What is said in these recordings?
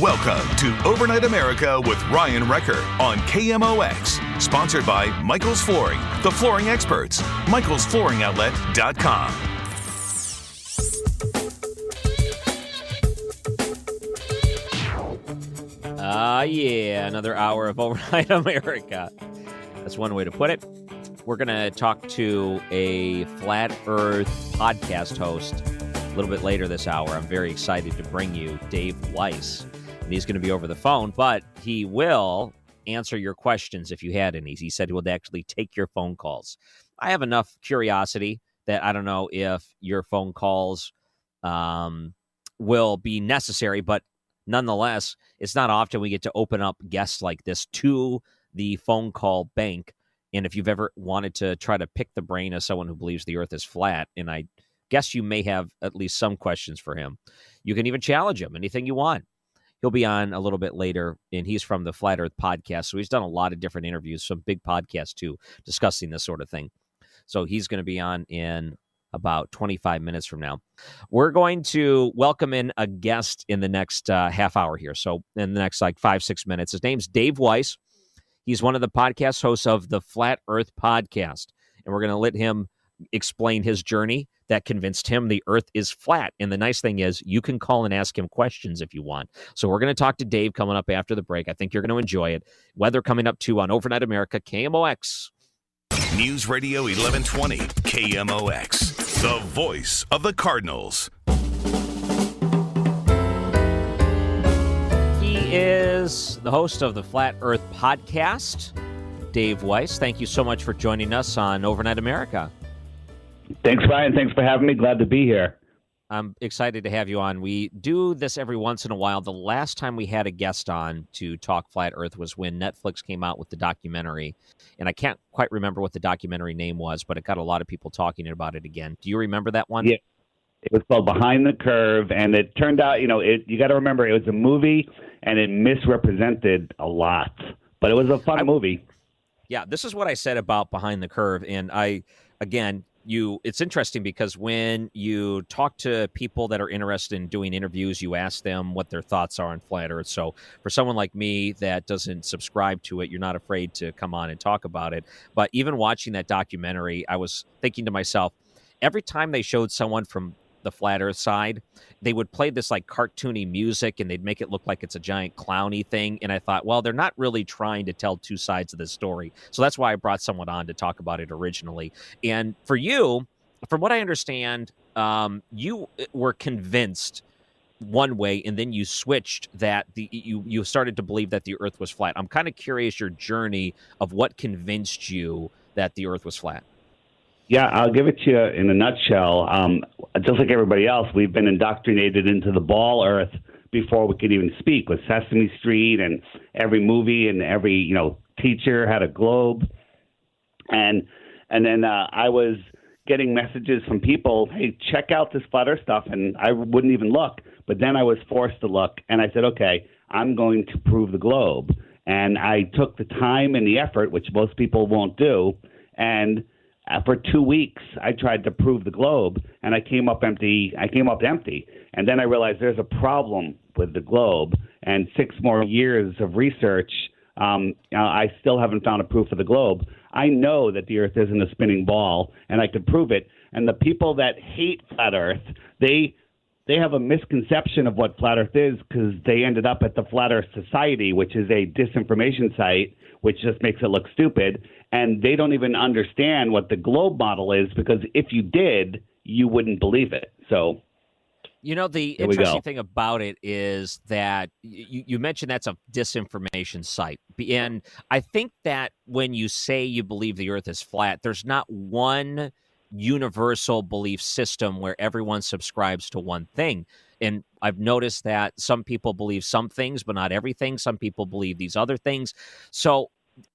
Welcome to Overnight America with Ryan Recker on KMOX. Sponsored by Michael's Flooring, the flooring experts. michaelsflooringoutlet.com. Yeah, another hour of Overnight America. That's one way to put it. We're going to talk to a Flat Earth podcast host a little bit later this hour. I'm very excited to bring you Dave Weiss. And he's going to be over the phone, but he will answer your questions if you had any. He said he would actually take your phone calls. I have enough curiosity that I don't know if your phone calls will be necessary, but nonetheless, it's not often we get to open up guests like this to the phone call bank. And if you've ever wanted to try to pick the brain of someone who believes the earth is flat, and I guess you may have at least some questions for him, you can even challenge him, anything you want. He'll be on a little bit later, and he's from the Flat Earth podcast. So he's done a lot of different interviews, some big podcasts too, discussing this sort of thing. So he's going to be on in about 25 minutes from now. We're going to welcome in a guest in the next half hour here. So in the next 5-6 minutes, his name's Dave Weiss. He's one of the podcast hosts of the Flat Earth podcast. And we're going to let him explain his journey that convinced him the earth is flat. And the nice thing is you can call and ask him questions if you want. So we're going to talk to Dave coming up after the break. I think you're going to enjoy it. Weather coming up too on Overnight America, KMOX. News Radio 1120, KMOX, the voice of the Cardinals. He is the host of the Flat Earth podcast, Dave Weiss. Thank you so much for joining us on Overnight America. Thanks, Ryan. Thanks for having me. Glad to be here. I'm excited to have you on. We do this every once in a while. The last time we had a guest on to talk Flat Earth was when Netflix came out with the documentary. And I can't quite remember what the documentary name was, but it got a lot of people talking about it again. Do you remember that one? Yeah. It was called Behind the Curve, and it turned out, you got to remember, it was a movie, and it misrepresented a lot. But it was a fun movie. Yeah, this is what I said about Behind the Curve. And it's interesting because when you talk to people that are interested in doing interviews, you ask them what their thoughts are on Flat Earth. So for someone like me that doesn't subscribe to it, you're not afraid to come on and talk about it. But even watching that documentary, I was thinking to myself, every time they showed someone from the Flat Earth side, they would play this cartoony music and they'd make it look like it's a giant clowny thing. And I thought, well, they're not really trying to tell two sides of the story. So that's why I brought someone on to talk about it originally. And for you, from what I understand, you were convinced one way and then you switched that you started to believe that the earth was flat. I'm kind of curious your journey of what convinced you that the earth was flat. Yeah, I'll give it to you in a nutshell. Just like everybody else, we've been indoctrinated into the ball earth before we could even speak, with Sesame Street and every movie and every, teacher had a globe. And then I was getting messages from people, hey, check out this Flat Earth stuff. And I wouldn't even look. But then I was forced to look. And I said, okay, I'm going to prove the globe. And I took the time and the effort, which most people won't do. And for 2 weeks, I tried to prove the globe, and I came up empty. And then I realized there's a problem with the globe. And 6 more years of research, I still haven't found a proof of the globe. I know that the Earth isn't a spinning ball, and I could prove it. And the people that hate Flat Earth, they have a misconception of what Flat Earth is because they ended up at the Flat Earth Society, which is a disinformation site, which just makes it look stupid. And they don't even understand what the globe model is, because if you did, you wouldn't believe it. So, the interesting thing about it is that you mentioned that's a disinformation site. And I think that when you say you believe the earth is flat, there's not one universal belief system where everyone subscribes to one thing. And I've noticed that some people believe some things, but not everything. Some people believe these other things. So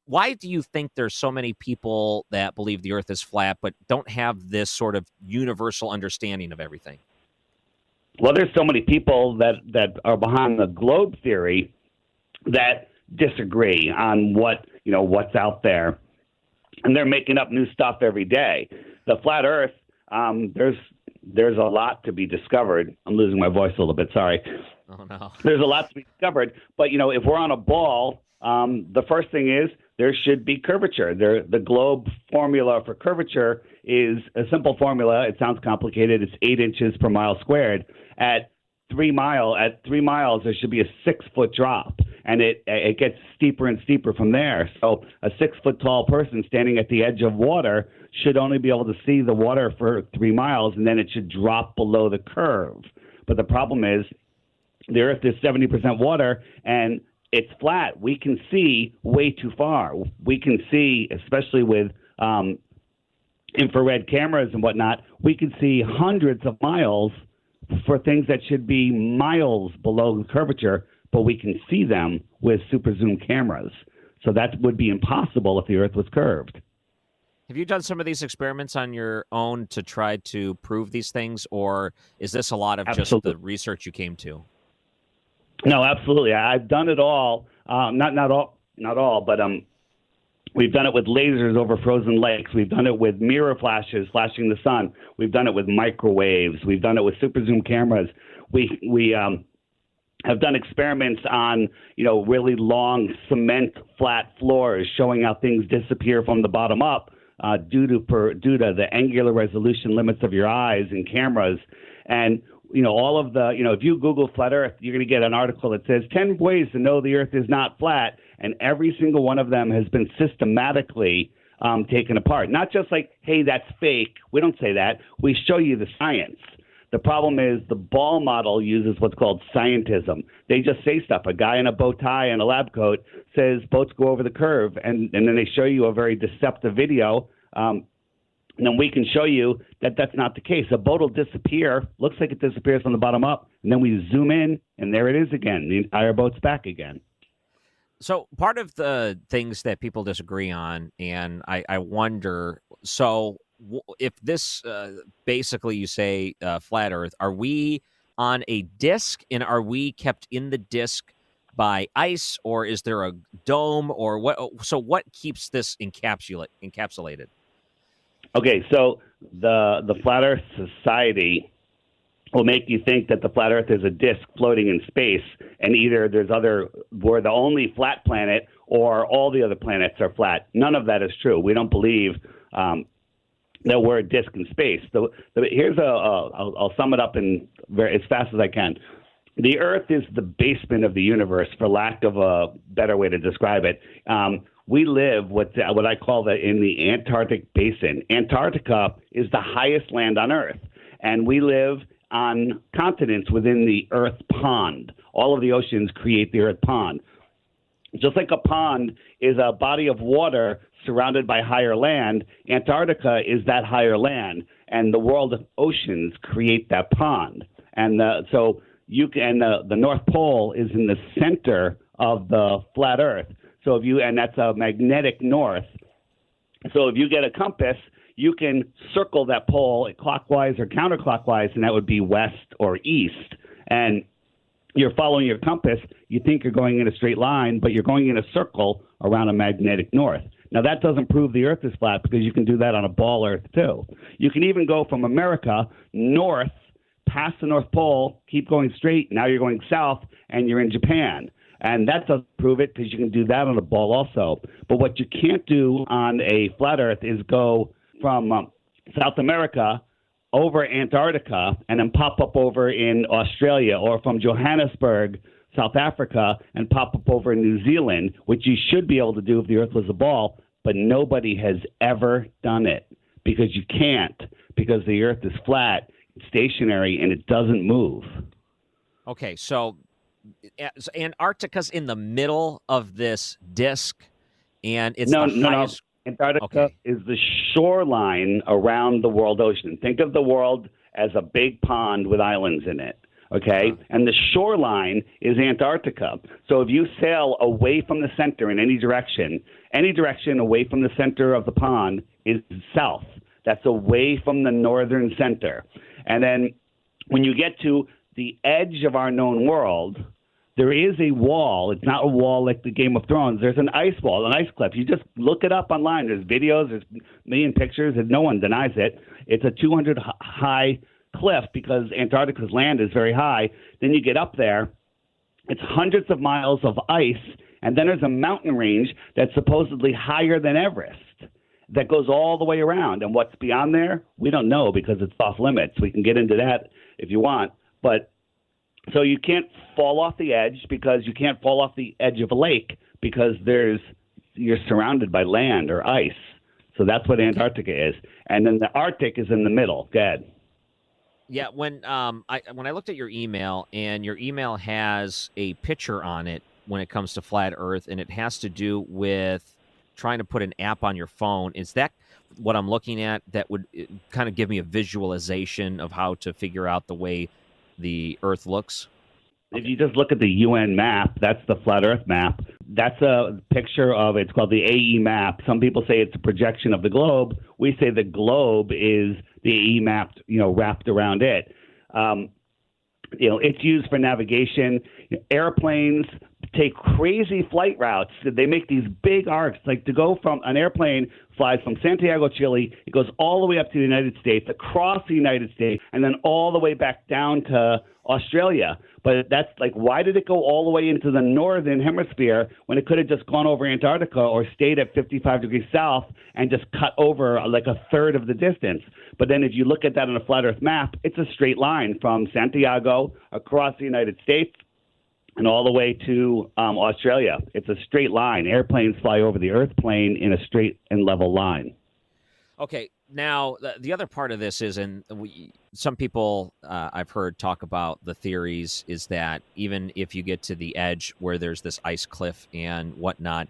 why do you think there's so many people that believe the earth is flat, but don't have this sort of universal understanding of everything? Well, there's so many people that are behind the globe theory that disagree on what's out there. And they're making up new stuff every day. The flat earth, there's a lot to be discovered. I'm losing my voice a little bit, sorry. Oh, no. There's a lot to be discovered. But, if we're on a ball, the first thing is there should be curvature. The globe formula for curvature is a simple formula. It sounds complicated. It's 8 inches per mile squared. At 3 miles, there should be a 6-foot drop, and it gets steeper and steeper from there. So a 6-foot tall person standing at the edge of water should only be able to see the water for 3 miles, and then it should drop below the curve. But the problem is the Earth is 70% water, and it's flat. We can see way too far. We can see, especially with infrared cameras and whatnot, we can see hundreds of miles for things that should be miles below the curvature, but we can see them with super zoom cameras. So that would be impossible if the Earth was curved. Have you done some of these experiments on your own to try to prove these things, or is this a lot of just the research you came to? No, absolutely. I've done it all. Not all, but we've done it with lasers over frozen lakes. We've done it with mirror flashes flashing the sun. We've done it with microwaves. We've done it with super zoom cameras. We have done experiments on really long cement flat floors, showing how things disappear from the bottom up due to the angular resolution limits of your eyes and cameras. And all of the, if you Google flat Earth, you're going to get an article that says 10 ways to know the Earth is not flat. And every single one of them has been systematically taken apart. Not just like, hey, that's fake. We don't say that. We show you the science. The problem is the ball model uses what's called scientism. They just say stuff. A guy in a bow tie and a lab coat says boats go over the curve, and then they show you a very deceptive video. And then we can show you that that's not the case. A boat will disappear, looks like it disappears from the bottom up, and then we zoom in, and there it is again. The entire boat's back again. So part of the things that people disagree on, and I wonder, so if this basically you say flat Earth, are we on a disc, and are we kept in the disc by ice, or is there a dome, or what? So what keeps this encapsulated? Okay, so the Flat Earth Society will make you think that the flat Earth is a disk floating in space, and either we're the only flat planet, or all the other planets are flat. None of that is true. We don't believe that we're a disk in space. I'll sum it up as fast as I can. The Earth is the basement of the universe, for lack of a better way to describe it. We live what I call in the Antarctic basin. Antarctica is the highest land on Earth, and we live on continents within the Earth pond. All of the oceans create the Earth pond. Just like a pond is a body of water surrounded by higher land, Antarctica is that higher land, and the world of oceans create that pond. And the North Pole is in the center of the flat Earth. So and that's a magnetic north. So if you get a compass, you can circle that pole clockwise or counterclockwise, and that would be west or east. And you're following your compass. You think you're going in a straight line, but you're going in a circle around a magnetic north. Now, that doesn't prove the Earth is flat, because you can do that on a ball Earth, too. You can even go from America north, past the North Pole, keep going straight. Now you're going south, and you're in Japan. And that doesn't prove it, because you can do that on a ball also. But what you can't do on a flat Earth is go from South America over Antarctica and then pop up over in Australia, or from Johannesburg, South Africa, and pop up over in New Zealand, which you should be able to do if the Earth was a ball, but nobody has ever done it, because you can't, because the Earth is flat, it's stationary, and it doesn't move. Okay, so Antarctica's in the middle of this disk, and it's the highest. No. Antarctica is the shoreline around the world ocean. Think of the world as a big pond with islands in it, okay? And the shoreline is Antarctica. So if you sail away from the center in any direction away from the center of the pond is south. That's away from the northern center. And then when you get to the edge of our known world, there is a wall. It's not a wall like the Game of Thrones. There's an ice wall, an ice cliff. You just look it up online. There's videos, there's a million pictures, and no one denies it. It's a 200 high cliff, because Antarctica's land is very high. Then you get up there, It's hundreds of miles of ice, and then there's a mountain range that's supposedly higher than Everest that goes all the way around. And what's beyond there, we don't know because it's off limits. We can get into that if you want. But so you can't fall off the edge because you can't fall off the edge of a lake because you're surrounded by land or ice. So that's what Antarctica is. And then the Arctic is in the middle. Go ahead. Yeah, when I looked at your email, and your email has a picture on it when it comes to flat Earth, and it has to do with trying to put an app on your phone. Is that what I'm looking at? That would kind of give me a visualization of how to figure out the way the Earth looks? If you just look at the UN map, that's the flat Earth map. That's a picture of, it's called the AE map. Some people say it's a projection of the globe. We say the globe is the AE map, wrapped around it. It's used for navigation. Airplanes take crazy flight routes. They make these big arcs, like to go from an airplane flies from Santiago, Chile. It goes all the way up to the United States, across the United States, and then all the way back down to Australia. But that's like, why did it go all the way into the northern hemisphere when it could have just gone over Antarctica or stayed at 55 degrees south and just cut over like a third of the distance? But then if you look at that on a flat Earth map, it's a straight line from Santiago across the United States and all the way to Australia. It's a straight line. Airplanes fly over the Earth plane in a straight and level line. Okay. Now, the other part of this is, some people I've heard talk about the theories, is that even if you get to the edge where there's this ice cliff and whatnot,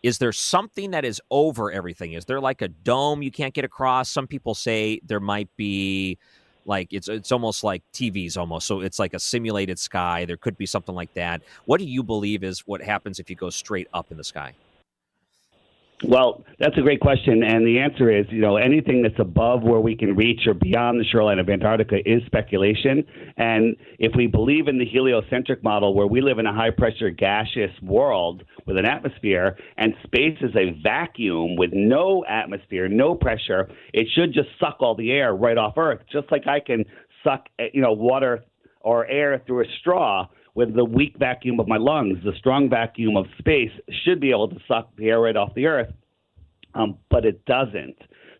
is there something that is over everything? Is there like a dome you can't get across? Some people say there might be like, it's almost like TVs almost. So it's like a simulated sky. There could be something like that. What do you believe is what happens if you go straight up in the sky? Well, that's a great question, and the answer is, anything that's above where we can reach or beyond the shoreline of Antarctica is speculation. And if we believe in the heliocentric model, where we live in a high-pressure gaseous world with an atmosphere, and space is a vacuum with no atmosphere, no pressure, it should just suck all the air right off Earth, just like I can suck, water or air through a straw. With the weak vacuum of my lungs, the strong vacuum of space should be able to suck the air right off the Earth, but it doesn't.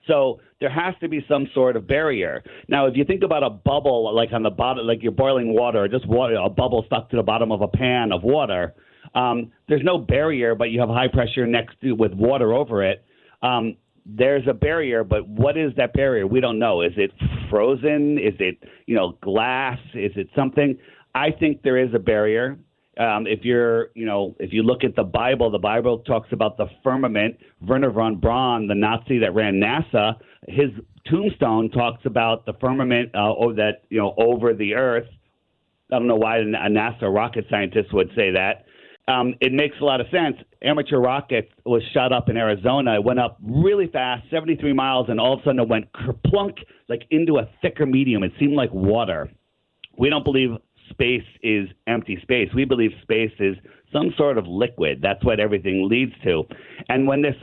So there has to be some sort of barrier. Now, if you think about a bubble, like on the bottom, like you're boiling water, or just water, a bubble stuck to the bottom of a pan of water, there's no barrier, but you have high pressure next to with water over it. There's a barrier, but what is that barrier? We don't know. Is it frozen? Is it, glass? Is it something? I think there is a barrier. If you look at the Bible talks about the firmament. Werner von Braun, the Nazi that ran NASA, his tombstone talks about the firmament over the Earth. I don't know why a NASA rocket scientist would say that. It makes a lot of sense. Amateur rocket was shot up in Arizona. It went up really fast, 73 miles, and all of a sudden it went kerplunk, like into a thicker medium. It seemed like water. We don't believe space is empty space. We believe space is some sort of liquid. That's what everything leads to. And when this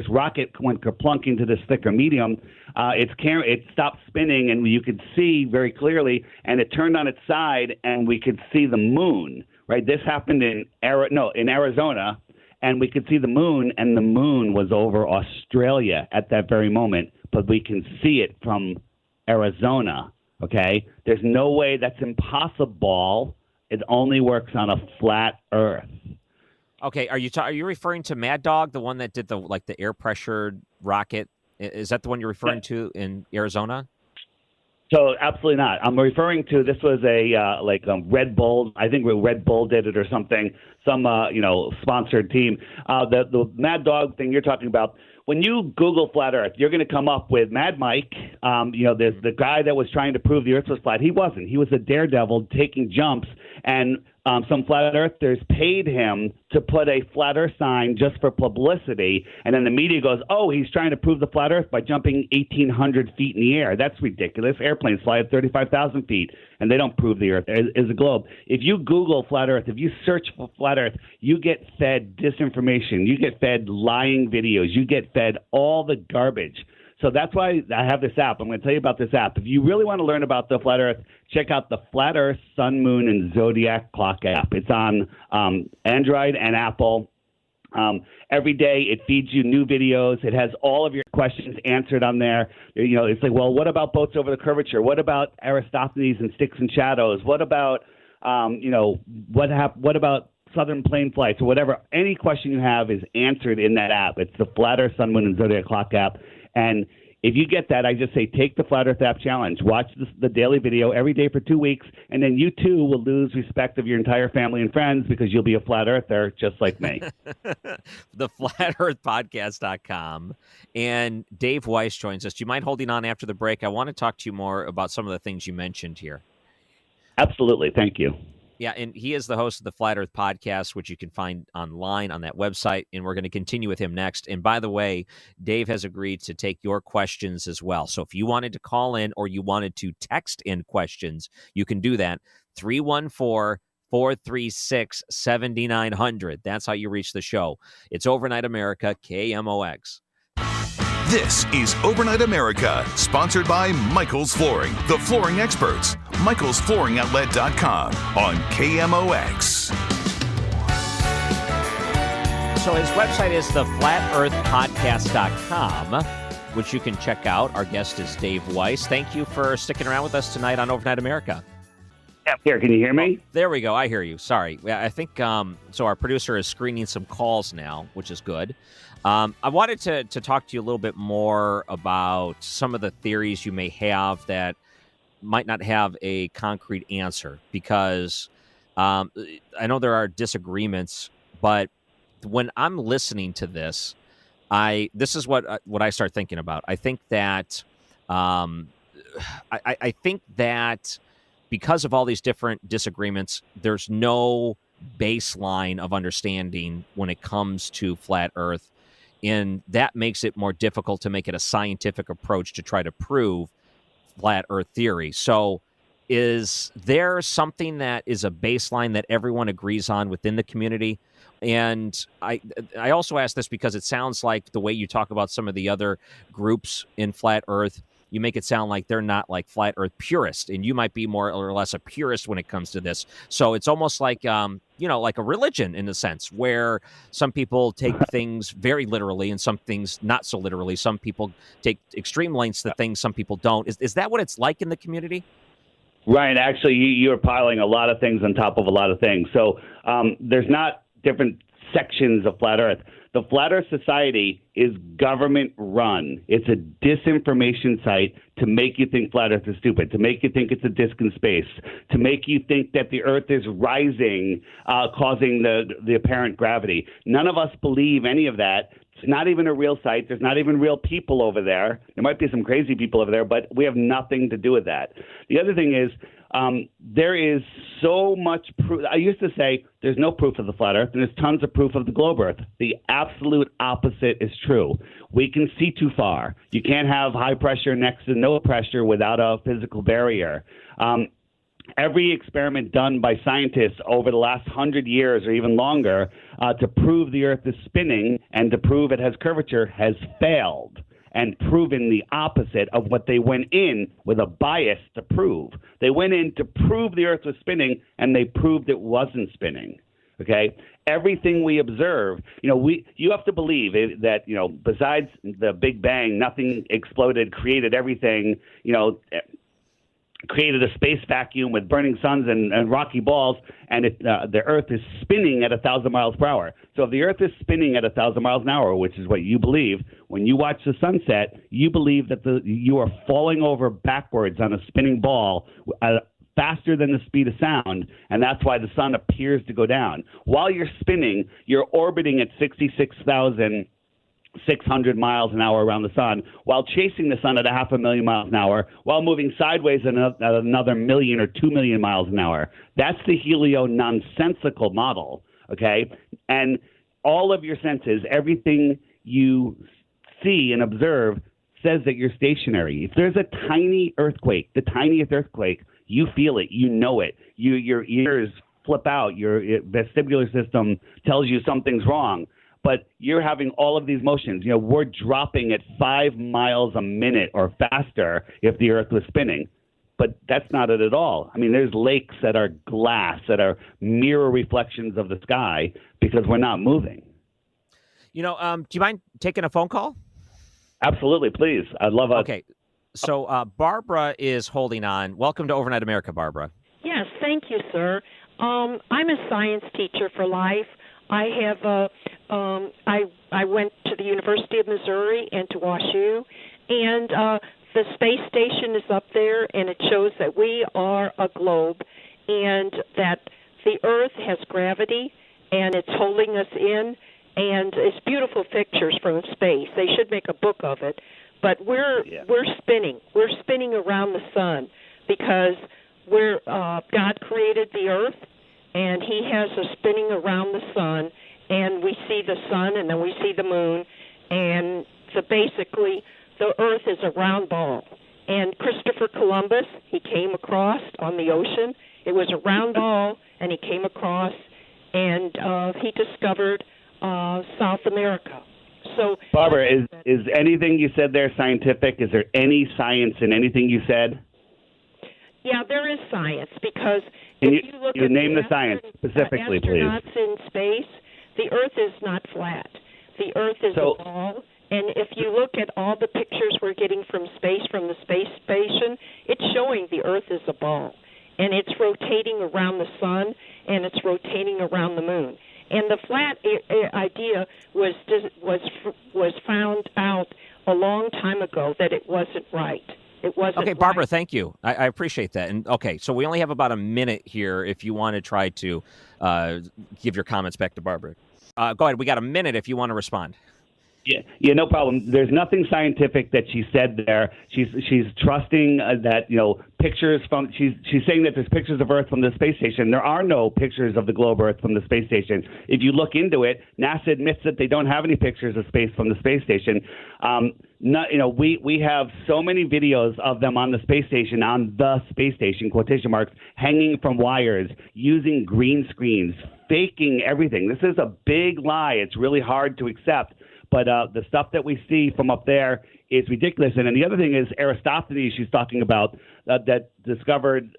rocket went kerplunk into this thicker medium, it stopped spinning, and you could see very clearly, and it turned on its side, and we could see the moon. Right? This happened in Arizona, and we could see the moon, and the moon was over Australia at that very moment, but we can see it from Arizona. Okay, there's no way, that's impossible. It only works on a flat Earth. Okay, are you referring to Mad Dog, the one that did the air pressured rocket? Is that the one you're referring to in Arizona? So absolutely not. I'm referring to, this was a Red Bull. I think Red Bull did it or something. Some sponsored team. The Mad Dog thing you're talking about. When you Google flat Earth, you're going to come up with Mad Mike. There's the guy that was trying to prove the Earth was flat. He wasn't. He was a daredevil taking jumps, and some flat earthers paid him to put a flat Earth sign just for publicity. And then the media goes, oh, he's trying to prove the flat Earth by jumping 1,800 feet in the air. That's ridiculous. Airplanes fly at 35,000 feet, and they don't prove the Earth is a globe. If you Google flat Earth, if you search for flat Earth, you get fed disinformation. You get fed lying videos. You get fed all the garbage. So that's why I have this app. I'm going to tell you about this app. If you really want to learn about the flat Earth, check out the Flat Earth Sun, Moon, and Zodiac Clock app. It's on Android and Apple. Every day it feeds you new videos. It has all of your questions answered on there. You know, it's like, well, what about boats over the curvature? What about Aristophanes and sticks and shadows? What about, what about Southern plane flights or whatever? Any question you have is answered in that app. It's the Flat Earth Sun, Moon, and Zodiac Clock app. And if you get that, I just say take the Flat Earth app challenge. Watch the daily video every day for 2 weeks, and then you too will lose respect of your entire family and friends because you'll be a flat earther just like me. The FlatEarthPodcast.com. And Dave Weiss joins us. Do you mind holding on after the break? I want to talk to you more about some of the things you mentioned here. Absolutely. Thank you. Yeah, and he is the host of the Flat Earth Podcast, which you can find online on that website, and we're going to continue with him next. And by the way, Dave has agreed to take your questions as well. So if you wanted to call in or you wanted to text in questions, you can do that. 314-436-7900. That's how you reach the show. It's Overnight America, KMOX. This is Overnight America, sponsored by Michael's Flooring, the flooring experts. MichaelsFlooringOutlet.com on KMOX. So his website is the FlatEarthPodcast.com, which you can check out. Our guest is Dave Weiss. Thank you for sticking around with us tonight on Overnight America. Here, can you hear me? Oh, there we go. I hear you. Sorry. I think so. Our producer is screening some calls now, which is good. I wanted to talk to you a little bit more about some of the theories you may have that might not have a concrete answer, because I know there are disagreements, but when I'm listening to this, this is what I start thinking about. I think that I think that because of all these different disagreements, there's no baseline of understanding when it comes to flat Earth. And that makes it more difficult to make it a scientific approach to try to prove flat Earth theory. So is there something that is a baseline that everyone agrees on within the community? And I also ask this because it sounds like the way you talk about some of the other groups in flat Earth, you make it sound like they're not like flat Earth purists, and you might be more or less a purist when it comes to this. So it's almost like, like a religion in a sense, where some people take things very literally and some things not so literally. Some people take extreme lengths to things, some people don't. Is that what it's like in the community? Ryan, actually, you're piling a lot of things on top of a lot of things. So there's not different sections of flat Earth. The Flat Earth Society is government run. It's a disinformation site to make you think flat Earth is stupid, to make you think it's a disk in space, to make you think that the Earth is rising, causing the apparent gravity. None of us believe any of that. It's not even a real site. There's not even real people over there. There might be some crazy people over there, but we have nothing to do with that. The other thing is, there is so much proof. I used to say there's no proof of the flat Earth, and there's tons of proof of the globe Earth. The absolute opposite is true. We can see too far. You can't have high pressure next to no pressure without a physical barrier. Every experiment done by scientists over the last 100 years or even longer to prove the Earth is spinning and to prove it has curvature has failed and proven the opposite of what they went in with a bias to prove. They went in to prove the Earth was spinning, and they proved it wasn't spinning. Okay? Everything we observe, you have to believe that, besides the Big Bang, nothing exploded, created everything, created a space vacuum with burning suns and rocky balls, and the Earth is spinning at 1,000 miles per hour. So if the Earth is spinning at 1,000 miles an hour, which is what you believe, when you watch the sunset, you believe that you are falling over backwards on a spinning ball faster than the speed of sound, and that's why the sun appears to go down. While you're spinning, you're orbiting at 66,600 miles an hour around the sun, while chasing the sun at 500,000 miles an hour, while moving sideways at another 1,000,000 or 2,000,000 miles an hour. That's the helio-nonsensical model, okay? And all of your senses, everything you see and observe, says that you're stationary. If there's a tiny earthquake, the tiniest earthquake, you feel it, you know it. Your ears flip out, your vestibular system tells you something's wrong. but you're having all of these motions. We're dropping at 5 miles a minute or faster if the Earth was spinning. But that's not it at all. I mean, there's lakes that are glass, that are mirror reflections of the sky because we're not moving. Do you mind taking a phone call? Absolutely, please. I'd love it. Okay. So Barbara is holding on. Welcome to Overnight America, Barbara. Yes, thank you, sir. I'm a science teacher for life. I have I went to the University of Missouri and to WashU, and the space station is up there, and it shows that we are a globe, and that the Earth has gravity, and it's holding us in, and it's beautiful pictures from space. They should make a book of it. But we're spinning. We're spinning around the sun because God created the Earth, and He has us spinning around the sun, and we see the sun, and then we see the moon, and so basically the Earth is a round ball. And Christopher Columbus, he came across on the ocean. It was a round ball, and he came across, and he discovered South America. So, Barbara, is anything you said there scientific? Is there any science in anything you said? Yeah, there is science, because Can if you look you at name the science specifically, please? Astronauts in space, the Earth is not flat. The Earth is a ball, and if you look at all the pictures we're getting from space, from the space station, it's showing the Earth is a ball, and it's rotating around the sun, and it's rotating around the moon. And the flat idea was found out a long time ago that it wasn't right. It wasn't Okay, Barbara, right. thank you. I appreciate that. And okay, so we only have about a minute here if you want to try to give your comments back to Barbara. Go ahead. We got a minute if you want to respond. Yeah, no problem. There's nothing scientific that she said there. She's trusting that pictures from. She's saying that there's pictures of Earth from the space station. There are no pictures of the globe Earth from the space station. If you look into it, NASA admits that they don't have any pictures of space from the space station. We have so many videos of them on the space station, quotation marks, hanging from wires, using green screens, faking everything. This is a big lie. It's really hard to accept. But the stuff that we see from up there is ridiculous. And then the other thing is Aristophanes, she's talking about, that discovered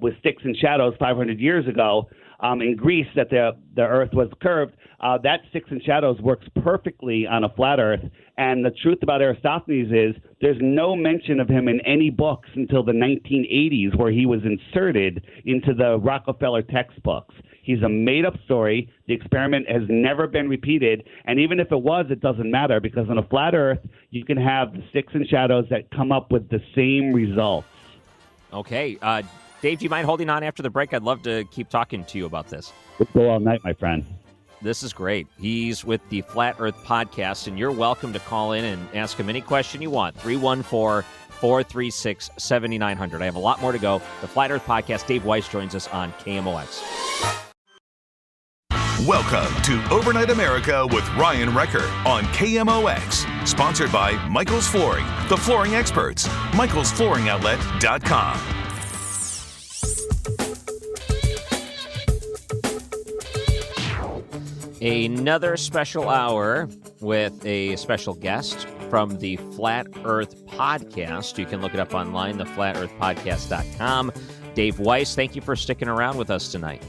with sticks and shadows 500 years ago in Greece, that the Earth was curved. That sticks and shadows works perfectly on a flat Earth. And the truth about Aristophanes is there's no mention of him in any books until the 1980s, where he was inserted into the Rockefeller textbooks. He's a made-up story. The experiment has never been repeated. And even if it was, it doesn't matter, because on a flat Earth, you can have the sticks and shadows that come up with the same results. Okay. Dave, do you mind holding on after the break? I'd love to keep talking to you about this. We'll go all night, my friend. This is great. He's with the Flat Earth Podcast, and you're welcome to call in and ask him any question you want. 314-436-7900. I have a lot more to go. The Flat Earth Podcast, Dave Weiss joins us on KMOX. Welcome to Overnight America with Ryan Recker on KMOX. Sponsored by Michael's Flooring, the flooring experts. michaelsflooringoutlet.com. Another special hour with a special guest from the Flat Earth Podcast. You can look it up online, theflatearthpodcast.com. Dave Weiss, thank you for sticking around with us tonight.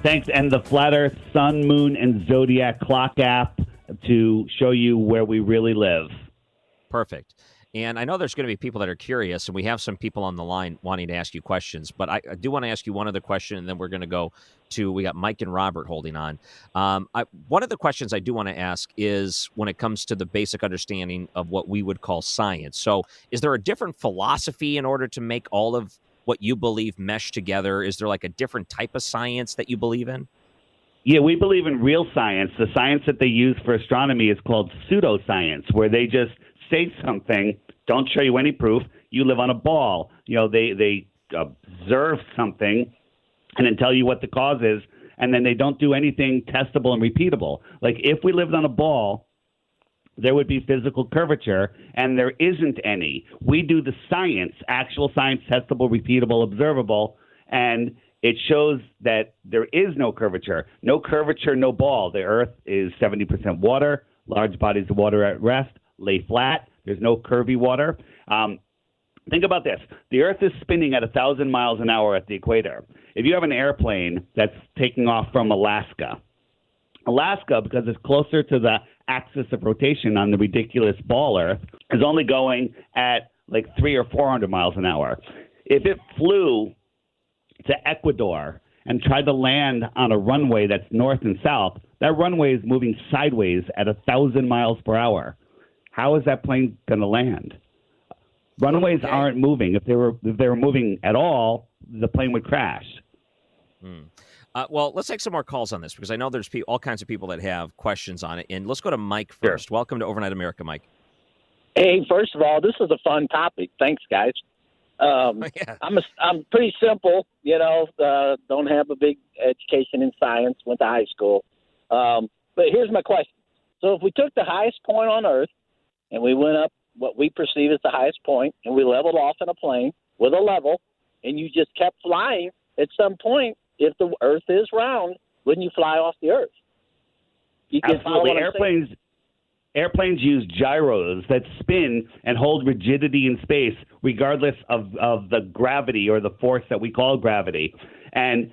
Thanks. And the Flat Earth Sun, Moon, and Zodiac Clock app to show you where we really live. Perfect. And I know there's going to be people that are curious, and we have some people on the line wanting to ask you questions, but I do want to ask you one other question, and then we're going to go to, we got Mike and Robert holding on. One of the questions I do want to ask is when it comes to the basic understanding of what we would call science. So is there a different philosophy in order to make all of what you believe mesh together? Is there like a different type of science that you believe in? Yeah, we believe in real science. The science that they use for astronomy is called pseudoscience, where they just say something, don't show you any proof. You live on a ball. They observe something and then tell you what the cause is, and then they don't do anything testable and repeatable. Like if we lived on a ball, there would be physical curvature, and there isn't any. We do the science, actual science, testable, repeatable, observable, and it shows that there is no curvature. No curvature, no ball. The Earth is 70% water, large bodies of water at rest, lay flat. There's no curvy water. Think about this. The Earth is spinning at 1,000 miles an hour at the equator. If you have an airplane that's taking off from Alaska, because it's closer to the axis of rotation on the ridiculous ball Earth, is only going at like 300 or 400 miles an hour. If it flew to Ecuador and tried to land on a runway that's north and south, that runway is moving sideways at 1,000 miles per hour. How is that plane going to land? Runways aren't moving. If they were moving at all, the plane would crash. Well, let's take some more calls on this because I know there's all kinds of people that have questions on it. And let's go to Mike first. Sure. Welcome to Overnight America, Mike. Hey, first of all, this is a fun topic. Thanks, guys. I'm pretty simple. Don't have a big education in science. Went to high school. But here's my question. So if we took the highest point on Earth and we went up what we perceive as the highest point, and we leveled off in a plane with a level, and you just kept flying, at some point, if the Earth is round, wouldn't you fly off the Earth? Absolutely. Airplanes use gyros that spin and hold rigidity in space regardless of the gravity or the force that we call gravity. And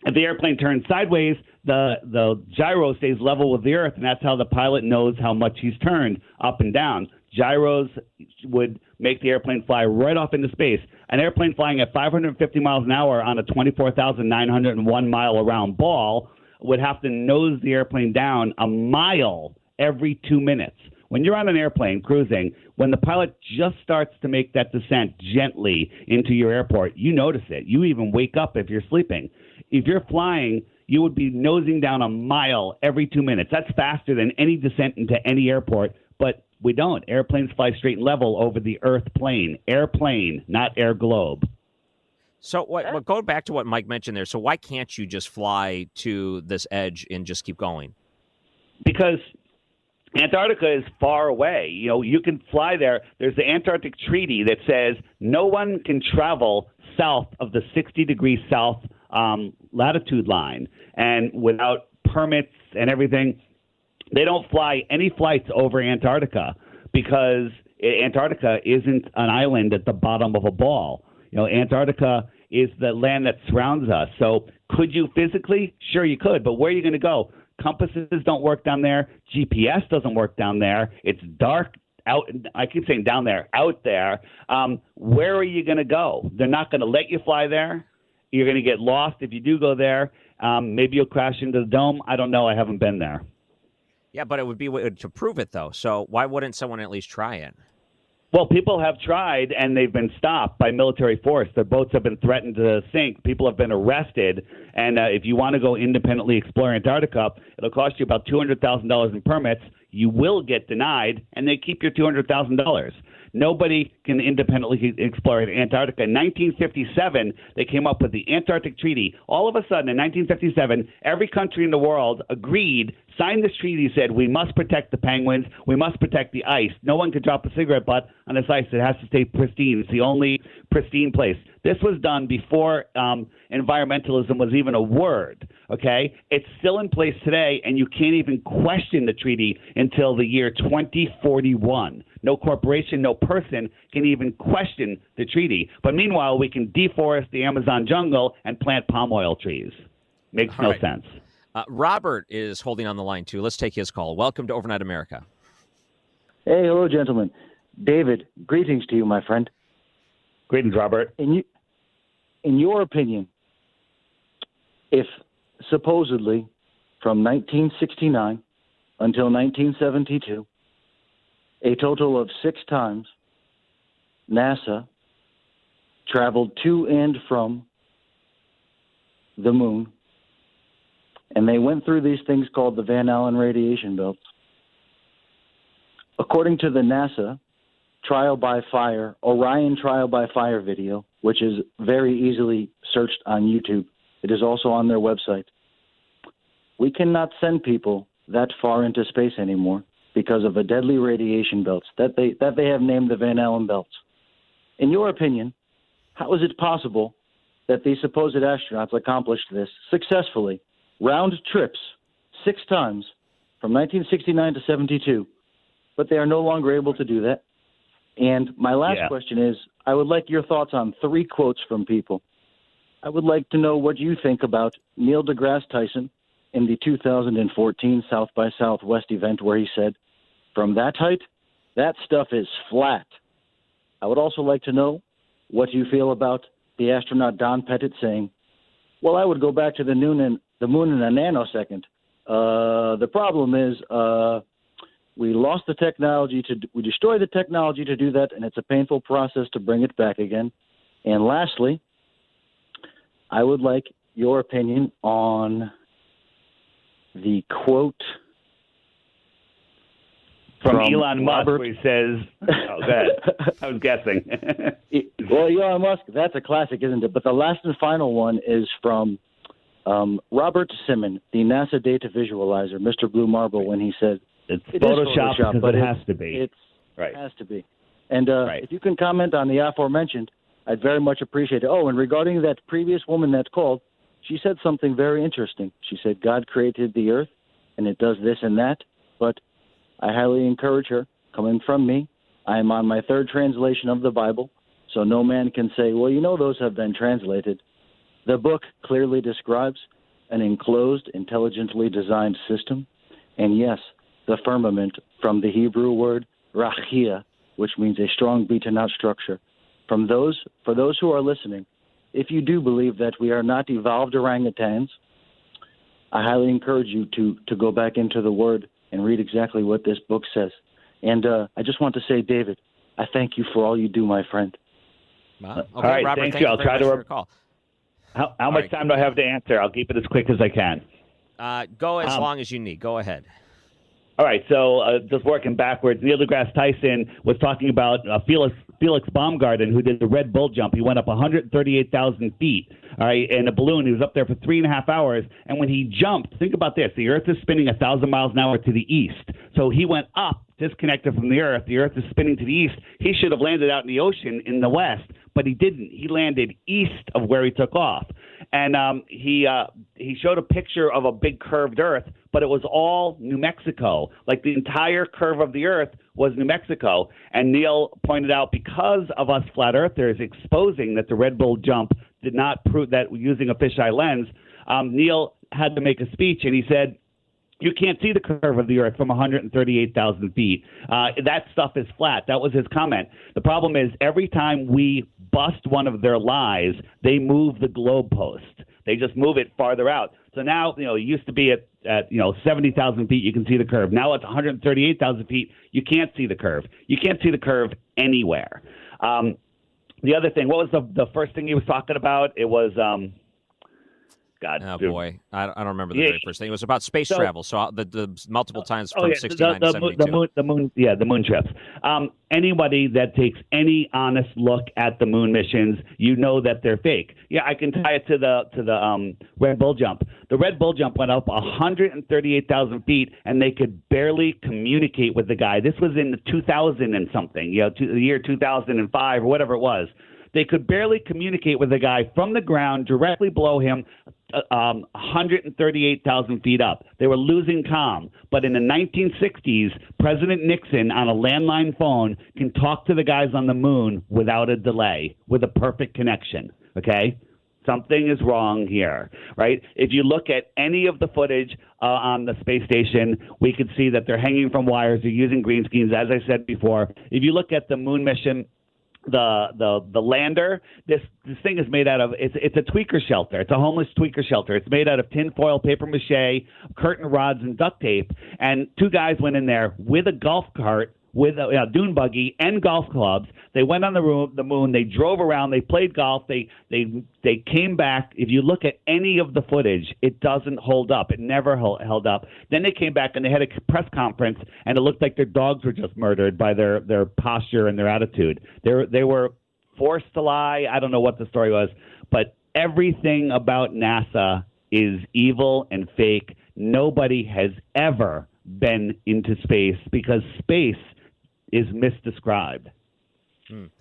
if the airplane turns sideways, the gyro stays level with the Earth, and that's how the pilot knows how much he's turned up and down. Gyros would make the airplane fly right off into space. An airplane flying at 550 miles an hour on a 24,901 mile around ball would have to nose the airplane down a mile every 2 minutes. When you're on an airplane cruising, when the pilot just starts to make that descent gently into your airport, you notice it. You even wake up if you're sleeping. If you're flying, you would be nosing down a mile every 2 minutes. That's faster than any descent into any airport, but we don't. Airplanes fly straight and level over the Earth plane. Airplane, not air globe. So going back to what Mike mentioned there, so why can't you just fly to this edge and just keep going? Because Antarctica is far away. You can fly there. There's the Antarctic Treaty that says no one can travel south of the 60 degrees south latitude line. And without permits and everything, they don't fly any flights over Antarctica because Antarctica isn't an island at the bottom of a ball. Antarctica is the land that surrounds us. So could you physically? Sure, you could. But where are you going to go? Compasses don't work down there. GPS doesn't work down there. It's dark out. I keep saying down there, out there. Where are you going to go? They're not going to let you fly there. You're going to get lost if you do go there. Maybe you'll crash into the dome. I don't know. I haven't been there. Yeah, but it would be to prove it, though. So why wouldn't someone at least try it? Well, people have tried, and they've been stopped by military force. Their boats have been threatened to sink. People have been arrested. And if you want to go independently explore Antarctica, it'll cost you about $200,000 in permits. You will get denied, and they keep your $200,000. Nobody can independently explore Antarctica. In 1957, they came up with the Antarctic Treaty. All of a sudden, in 1957, every country in the world agreed, signed this treaty, said we must protect the penguins, we must protect the ice. No one could drop a cigarette butt on this ice. It has to stay pristine. It's the only pristine place. This was done before environmentalism was even a word, okay? It's still in place today, and you can't even question the treaty until the year 2041. No corporation, no person can even question the treaty. But meanwhile, we can deforest the Amazon jungle and plant palm oil trees. Makes no sense. Robert is holding on the line, too. Let's take his call. Welcome to Overnight America. Hey, hello, gentlemen. David, greetings to you, my friend. Greetings, Robert. In your opinion, if supposedly from 1969 until 1972, a total of 6 times, NASA traveled to and from the moon, and they went through these things called the Van Allen radiation belts. According to the NASA trial by fire, Orion trial by fire video, which is very easily searched on YouTube, it is also on their website. We cannot send people that far into space anymore because of a deadly radiation belts that they have named the Van Allen belts. In your opinion, how is it possible that these supposed astronauts accomplished this successfully, round trips 6 times from 1969 to 72, but they are no longer able to do that. And my last question is, I would like your thoughts on 3 quotes from people. I would like to know what you think about Neil deGrasse Tyson in the 2014 South by Southwest event where he said, "From that height, that stuff is flat." I would also like to know what you feel about the astronaut Don Pettit saying, "Well, I would go back to the moon in a nanosecond. The problem is we lost the technology we destroyed the technology to do that, and it's a painful process to bring it back again." And lastly, I would like your opinion on the quote from Elon Musk, where he says, "Oh, go ahead." I was guessing. Well, Elon Musk, that's a classic, isn't it? But the last and final one is from Robert Simon, the NASA data visualizer, Mr. Blue Marble, when he said, It's Photoshop because but it has to be. It right. has to be. And if you can comment on the aforementioned, I'd very much appreciate it. Oh, and regarding that previous woman that called, she said something very interesting. She said, God created the earth, and it does this and that, but I highly encourage her, coming from me, I am on my 3rd translation of the Bible, so no man can say, well, those have been translated. The book clearly describes an enclosed, intelligently designed system, and yes, the firmament from the Hebrew word rachia, which means a strong beaten out structure. For those who are listening, if you do believe that we are not evolved orangutans, I highly encourage you to go back into the Word and read exactly what this book says. And I just want to say, David, I thank you for all you do, my friend. Wow. Okay, all right, Robert, thank thank you. you I'll try to call. How much time do I have to answer? I'll keep it as quick as I can. Go as long as you need. Go ahead. All right, so just working backwards, Neil deGrasse Tyson was talking about Felix Baumgarten, who did the Red Bull jump. He went up 138,000 feet, all right, in a balloon. He was up there for 3.5 hours, and when he jumped, think about this, the Earth is spinning 1,000 miles an hour to the east. So he went up, disconnected from the Earth is spinning to the east. He should have landed out in the ocean in the west, but he didn't. He landed east of where he took off. And he showed a picture of a big curved Earth, but it was all New Mexico. Like the entire curve of the Earth was New Mexico. And Neil pointed out because of us flat earthers exposing that the Red Bull jump did not prove that using a fisheye lens, Neil had to make a speech, and he said, you can't see the curve of the Earth from 138,000 feet. That stuff is flat. That was his comment. The problem is every time we bust one of their lies, they move the goalpost. They just move it farther out. So now, it used to be at 70,000 feet, you can see the curve. Now it's 138,000 feet. You can't see the curve. You can't see the curve anywhere. The other thing, what was the first thing he was talking about? It was God. Oh, boy. I don't remember the very first thing. It was about space travel. So the multiple times from 69 to 72. The moon trips. Anybody that takes any honest look at the moon missions, you know that they're fake. Yeah, I can tie it to the Red Bull jump. The Red Bull jump went up 138,000 feet, and they could barely communicate with the guy. This was in 2000 and something, the year 2005 or whatever it was. They could barely communicate with the guy from the ground directly below him, 138,000 feet up. They were losing comm. But in the 1960s, President Nixon on a landline phone can talk to the guys on the moon without a delay, with a perfect connection. Okay? Something is wrong here, right? If you look at any of the footage on the space station, we can see that they're hanging from wires. They're using green screens, as I said before. If you look at the moon mission, the lander, this thing is made out of it's a tweaker shelter. It's a homeless tweaker shelter. It's made out of tinfoil, paper mache, curtain rods, and duct tape. And 2 guys went in there with a golf cart, with a dune buggy and golf clubs. They went on the moon. They drove around. They played golf. They came back. If you look at any of the footage, it doesn't hold up. It never held up. Then they came back and they had a press conference, and it looked like their dogs were just murdered by their posture and their attitude. They were forced to lie. I don't know what the story was, but everything about NASA is evil and fake. Nobody has ever been into space because space is misdescribed.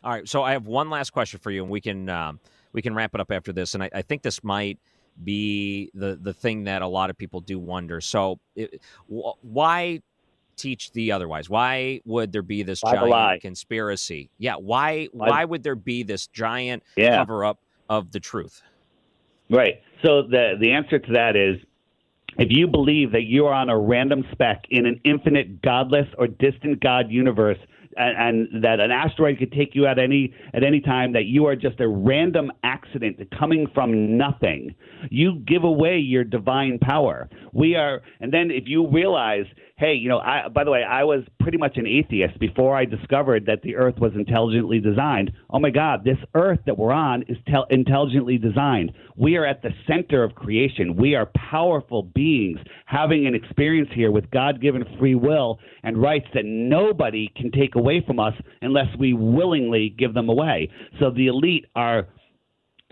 All right, so I have one last question for you, and we can we can wrap it up after this. And I think this might be the thing that a lot of people do wonder. So why teach the otherwise? Why would there be this giant conspiracy? Yeah. Why would there be this giant cover up of the truth? Right. So the answer to that is, if you believe that you are on a random speck in an infinite, godless, or distant God universe, and that an asteroid could take you at any time, that you are just a random accident coming from nothing, you give away your divine power. And then if you realize, hey, by the way, I was pretty much an atheist before I discovered that the Earth was intelligently designed. Oh my God, this Earth that we're on is intelligently designed. We are at the center of creation. We are powerful beings having an experience here with God-given free will and rights that nobody can take away from us unless we willingly give them away. So the elite are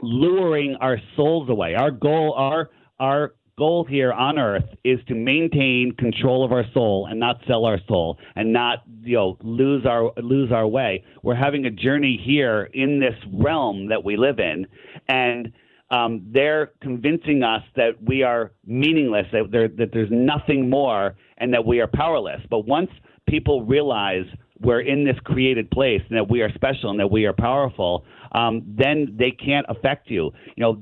luring our souls away. Our goal here on Earth is to maintain control of our soul and not sell our soul and not lose our way. We're having a journey here in this realm that we live in, and they're convincing us that we are meaningless, that there's nothing more, and that we are powerless. But once people realize we're in this created place and that we are special and that we are powerful, then they can't affect you.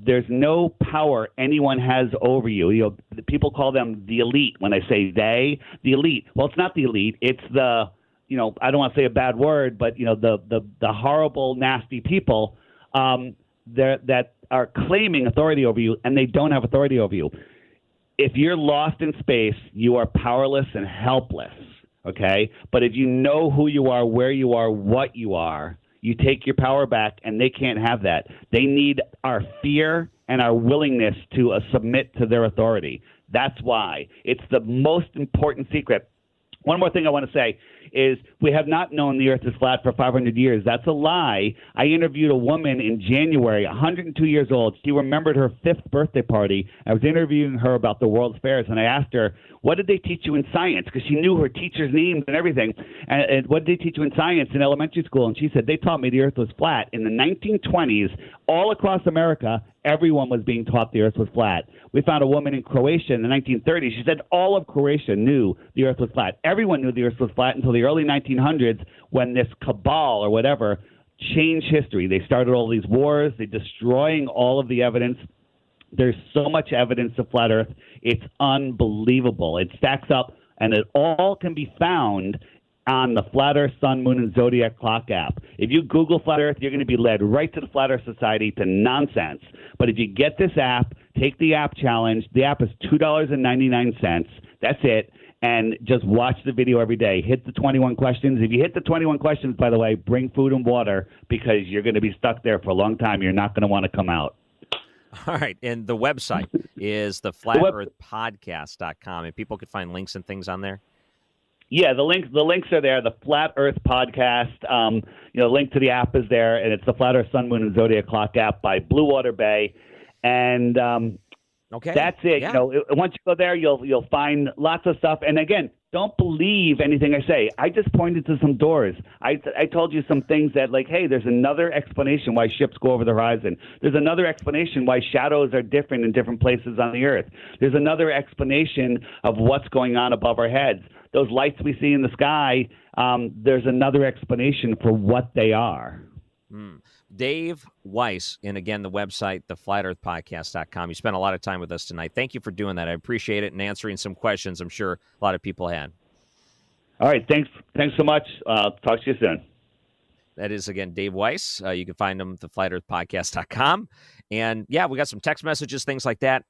There's no power anyone has over you. People call them the elite. When I say the elite, well, it's not the elite. It's the, I don't want to say a bad word, but the horrible, nasty people that are claiming authority over you, and they don't have authority over you. If you're lost in space, you are powerless and helpless. Okay, but if you know who you are, where you are, what you are, you take your power back, and they can't have that. They need our fear and our willingness to submit to their authority. That's why. It's the most important secret. One more thing I want to say is we have not known the Earth is flat for 500 years. That's a lie. I interviewed a woman in January, 102 years old. She remembered her 5th birthday party. I was interviewing her about the World's Fairs, and I asked her, what did they teach you in science? Because she knew her teachers' names and everything. And what did they teach you in science in elementary school? And she said, they taught me the Earth was flat. In the 1920s, all across America, everyone was being taught the Earth was flat. We found a woman in Croatia in the 1930s. She said all of Croatia knew the Earth was flat. Everyone knew the Earth was flat until the early 1900s, when this cabal or whatever changed history. They started all these wars. They're destroying all of the evidence. There's so much evidence of flat Earth. It's unbelievable. It stacks up, and it all can be found on the Flat Earth Sun, Moon, and Zodiac Clock app. If you Google Flat Earth, you're going to be led right to the Flat Earth Society, to nonsense. But if you get this app, take the app challenge. The app is $2.99. That's it. And just watch the video every day. Hit the 21 questions. If you hit the 21 questions, by the way, bring food and water, because you're going to be stuck there for a long time. You're not going to want to come out. All right. And the website is the flatearthpodcast.com, and people could find links and things on there. Yeah, the links are there. The Flat Earth Podcast, link to the app is there, and it's the Flat Earth Sun, Moon, and Zodiac Clock app by Blue Water Bay, and okay, that's it. Yeah. Once you go there, you'll find lots of stuff. And again, don't believe anything I say. I just pointed to some doors. I told you some things that, like, hey, there's another explanation why ships go over the horizon. There's another explanation why shadows are different in different places on the Earth. There's another explanation of what's going on above our heads. Those lights we see in the sky, there's another explanation for what they are. Dave Weiss, and again, the website, theflatearthpodcast.com. You spent a lot of time with us tonight. Thank you for doing that. I appreciate it, and answering some questions I'm sure a lot of people had. All right. Thanks so much. Talk to you soon. That is, again, Dave Weiss. You can find him at theflatearthpodcast.com. And, yeah, we got some text messages, things like that.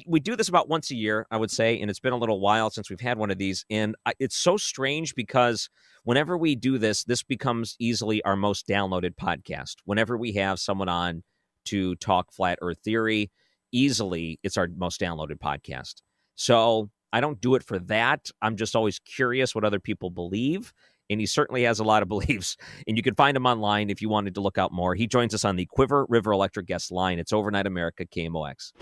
We do this about once a year, I would say, and it's been a little while since we've had one of these. And it's so strange because whenever we do this, this becomes easily our most downloaded podcast. Whenever we have someone on to talk flat earth theory, easily it's our most downloaded podcast. So I don't do it for that. I'm just always curious what other people believe. And he certainly has a lot of beliefs. And you can find him online if you wanted to look out more. He joins us on the Quiver River Electric guest line. It's Overnight America, KMOX.